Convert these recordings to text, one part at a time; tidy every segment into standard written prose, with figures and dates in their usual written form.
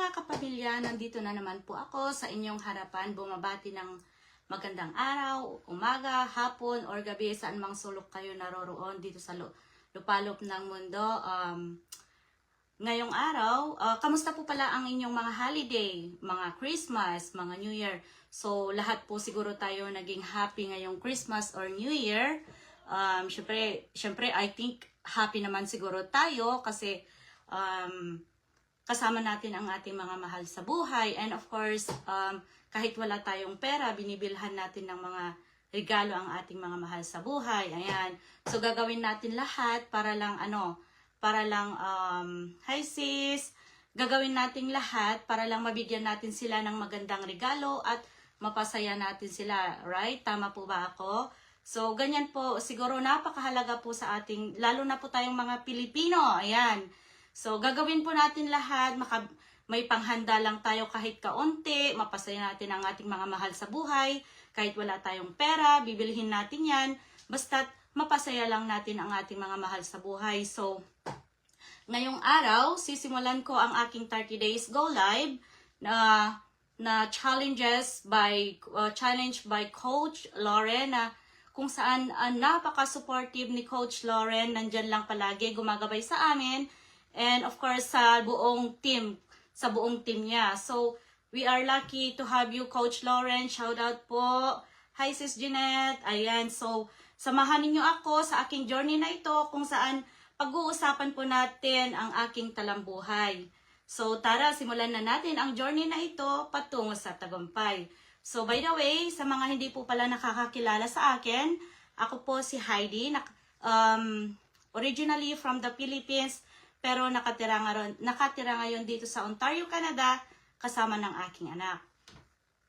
mga kapamilya, nandito na naman po ako sa inyong harapan, bumabati ng magandang araw, umaga, hapon, or gabi, saan mang sulok kayo naroroon dito sa lupalop ng mundo. Ngayong araw, kamusta po pala ang inyong mga holiday, mga Christmas, mga New Year? So, lahat po siguro tayo naging happy ngayong Christmas or New Year. Syempre, I think happy naman siguro tayo kasi kasama natin ang ating mga mahal sa buhay. And of course, kahit wala tayong pera, binibilhan natin ng mga regalo ang ating mga mahal sa buhay. Ayan. So, gagawin natin lahat para lang, hi sis, gagawin natin lahat para lang mabigyan natin sila ng magandang regalo at mapasaya natin sila. Right? Tama po ba ako? So, ganyan po. Siguro napakahalaga po sa ating, lalo na po tayong mga Pilipino. Ayan. So, gagawin po natin lahat, may panghanda lang tayo kahit kaunti, mapasaya natin ang ating mga mahal sa buhay, kahit wala tayong pera, bibilhin natin yan, basta't mapasaya lang natin ang ating mga mahal sa buhay. So, ngayong araw, sisimulan ko ang aking 30 days go live na challenge by Coach Lauren, kung saan napaka-supportive ni Coach Lauren, nandyan lang palagi, gumagabay sa amin. And of course, sa buong team niya. So, we are lucky to have you, Coach Lauren. Shout out po. Hi, Sis Jeanette. Ayan, so, samahan ninyo ako sa aking journey na ito kung saan pag-uusapan po natin ang aking talambuhay. So, tara, simulan na natin ang journey na ito patungo sa tagumpay. So, by the way, sa mga hindi po pala nakakakilala sa akin, ako po si Heidi, originally from the Philippines, pero nakatira ngayon dito sa Ontario, Canada, kasama ng aking anak.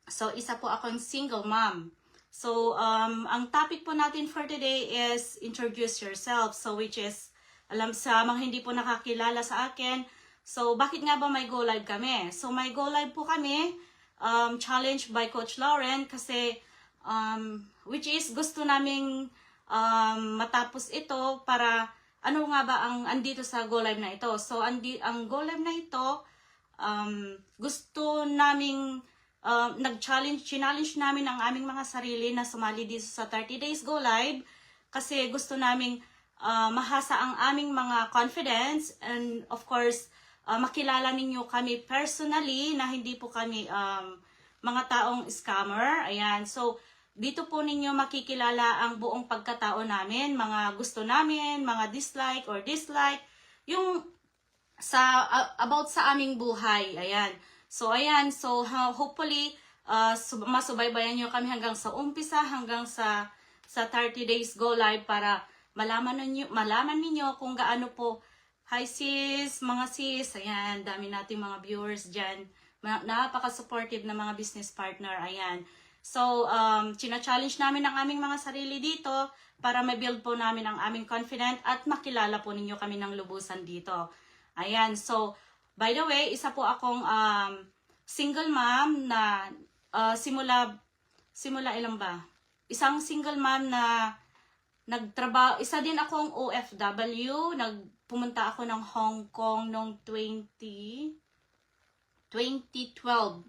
So, isa po akong single mom. So, ang topic po natin for today is introduce yourself. So, which is, sa mga hindi po nakakilala sa akin, so, bakit nga ba may go live kami? So, may go live po kami, challenged by Coach Lauren, kasi, which is, gusto naming matapos ito para ano nga ba ang andito sa Go Live na ito? So, ang Go Live na ito, gusto naming challenge namin ang aming mga sarili na sumali dito sa 30 Days Go Live kasi gusto naming mahasa ang aming mga confidence and of course, makilala ninyo kami personally na hindi po kami mga taong scammer. Ayan, so, dito po ninyo makikilala ang buong pagkatao namin, mga gusto namin, mga dislike, yung about sa aming buhay. Ayan. So, hopefully, masubaybayan nyo kami hanggang sa umpisa, hanggang sa 30 days go live para malaman ninyo kung gaano po. Hi sis, mga sis, ayan, dami nating mga viewers dyan. Napaka-supportive na mga business partner, ayan. So, china-challenge namin ang aming mga sarili dito para ma-build po namin ang aming confidence at makilala po ninyo kami ng lubusan dito. Ayan, so, by the way, isa po akong single mom na simula ilang ba? Isang single mom na nagtrabaho, isa din akong OFW, pumunta ako ng Hong Kong noong 2012,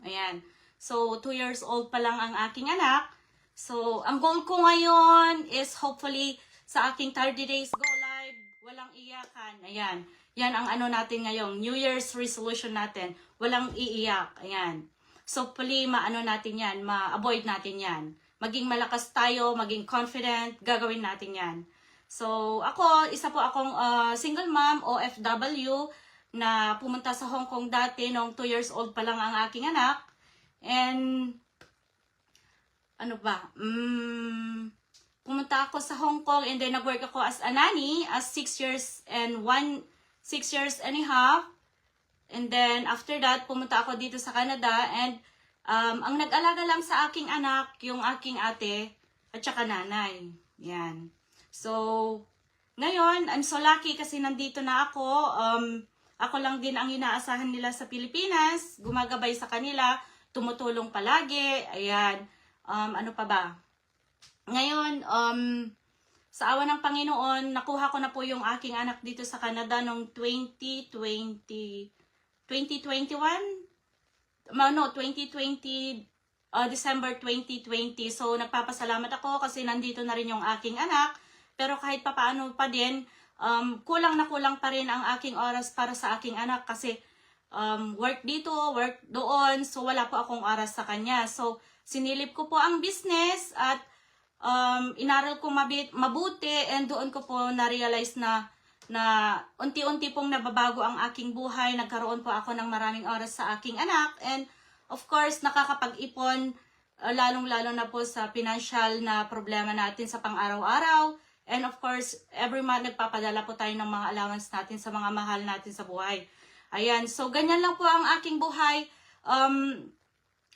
ayan. So, 2 years old pa lang ang aking anak. So, ang goal ko ngayon is hopefully sa aking 30 days go live, walang iyakan. Ayan. Yan ang ano natin ngayon, New Year's resolution natin. Walang iiyak. Ayan. So, hopefully, natin yan, ma-avoid natin yan. Maging malakas tayo, maging confident, gagawin natin yan. So, isa po akong single mom, OFW, na pumunta sa Hong Kong dati, noong 2 years old pa lang ang aking anak. And, pumunta ako sa Hong Kong and then nag-work ako as a nanny, as 6 years and a half. And then, after that, pumunta ako dito sa Canada and ang nag-alaga lang sa aking anak, yung aking ate at saka nanay. Yan. So, ngayon, I'm so lucky kasi nandito na ako. Ako lang din ang inaasahan nila sa Pilipinas, gumagabay sa kanila, tumutulong palagi, ayan, ano pa ba? Ngayon, sa awa ng Panginoon, nakuha ko na po yung aking anak dito sa Canada noong 2021, 2020, December 2020. So, nagpapasalamat ako kasi nandito na rin yung aking anak. Pero kahit papaano pa din, kulang na kulang pa rin ang aking oras para sa aking anak kasi work dito, work doon. So, wala po akong oras sa kanya. So, sinilip ko po ang business at inaral ko mabuti, and doon ko po na-realize na unti-unti pong nababago ang aking buhay. Nagkaroon po ako ng maraming oras sa aking anak, and of course nakakapag-ipon, lalong-lalo na po sa financial na problema natin sa pang-araw-araw, and of course every month nagpapadala po tayo ng mga allowance natin sa mga mahal natin sa buhay. Ayan, so ganyan lang po ang aking buhay.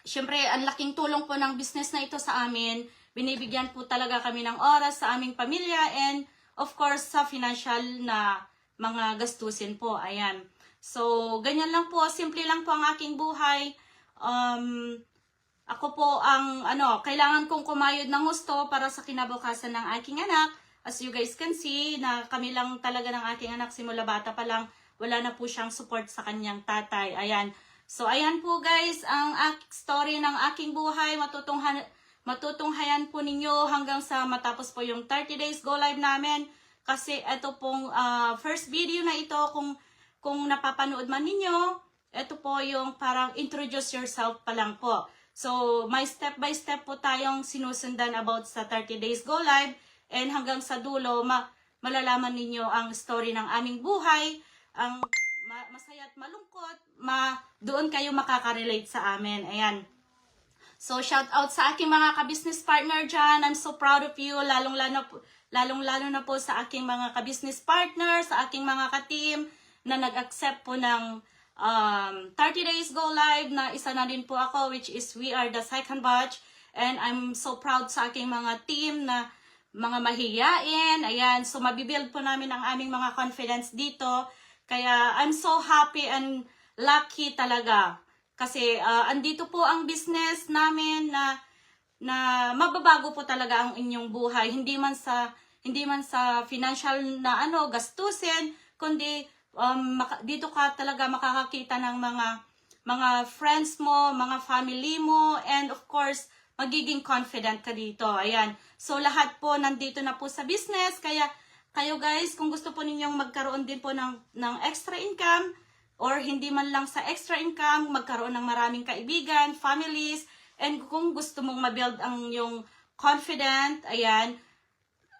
Syempre ang laking tulong po ng business na ito sa amin. Binibigyan po talaga kami ng oras sa aming pamilya, and of course, sa financial na mga gastusin po. Ayan. So, ganyan lang po. Simple lang po ang aking buhay. Ako po ang, kailangan kong kumayod ng gusto para sa kinabukasan ng aking anak. As you guys can see, na kami lang talaga ng aking anak simula bata pa lang. Wala na po siyang support sa kanyang tatay. Ayan. So, ayan po guys, ang story ng aking buhay. Matutunghayan po ninyo hanggang sa matapos po yung 30 days go live namin. Kasi ito pong first video na ito, kung napapanood man ninyo, ito po yung parang introduce yourself pa lang po. So, may step by step po tayong sinusundan about sa 30 days go live, and hanggang sa dulo, malalaman ninyo ang story ng aming buhay, ang masaya at malungkot, doon kayo makaka-relate sa amin. Ayan. So, shout out sa aking mga ka-business partner dyan. I'm so proud of you, lalong-lalo na po sa aking mga ka-business partner, sa aking mga ka-team na nag-accept po ng 30 days go live, na isa na din po ako, which is we are the second batch. And I'm so proud sa aking mga team na mga mahiyain. Ayan, so mabibuild po namin ang aming mga confidence dito. Kaya I'm so happy and lucky talaga. Kasi andito po ang business namin na mababago po talaga ang inyong buhay. Hindi man sa financial na gastusin, kundi dito ka talaga makakakita ng mga friends mo, mga family mo, and of course, magiging confident ka dito. Ayan. So lahat po nandito na po sa business. Kaya kayo guys, kung gusto po ninyong magkaroon din po ng extra income, or hindi man lang sa extra income, magkaroon ng maraming kaibigan, families, and kung gusto mong ma-build ang yung confident, ayan,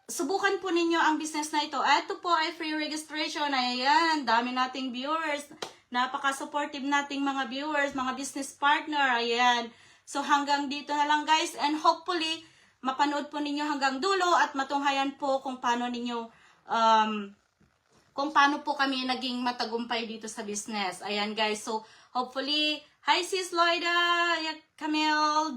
subukan po ninyo ang business na ito. Ito po ay free registration. Ayan, dami nating viewers. Napaka-supportive nating mga viewers, mga business partner. Ayan. So hanggang dito na lang guys, and hopefully, mapanood po ninyo hanggang dulo at matunghayan po kung paano po kami naging matagumpay dito sa business. Ayan guys, so hopefully, hi sis Loida, Camille,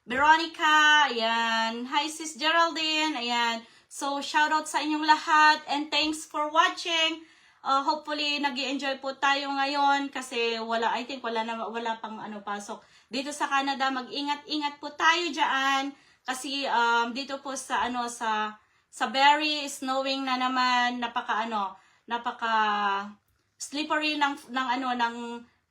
Veronica, ayan, hi sis Geraldine, ayan. So shoutout sa inyong lahat, and thanks for watching. Hopefully nag-i-enjoy po tayo ngayon kasi wala pang pasok. Dito sa Canada, mag-ingat-ingat po tayo diyan kasi dito po sa sa Barrie, snowing na naman, napaka slippery ng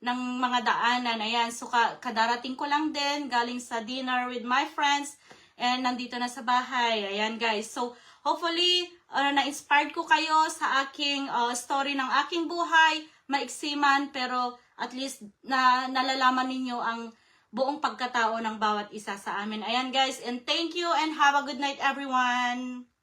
mga daanan. Ayan, so kadarating ko lang din galing sa dinner with my friends, and nandito na sa bahay. Ayan guys, so hopefully na-inspired ko kayo sa aking story ng aking buhay, maiksi man, pero at least nalalaman ninyo ang buong pagkatao ng bawat isa sa amin. Ayan guys, and thank you and have a good night everyone.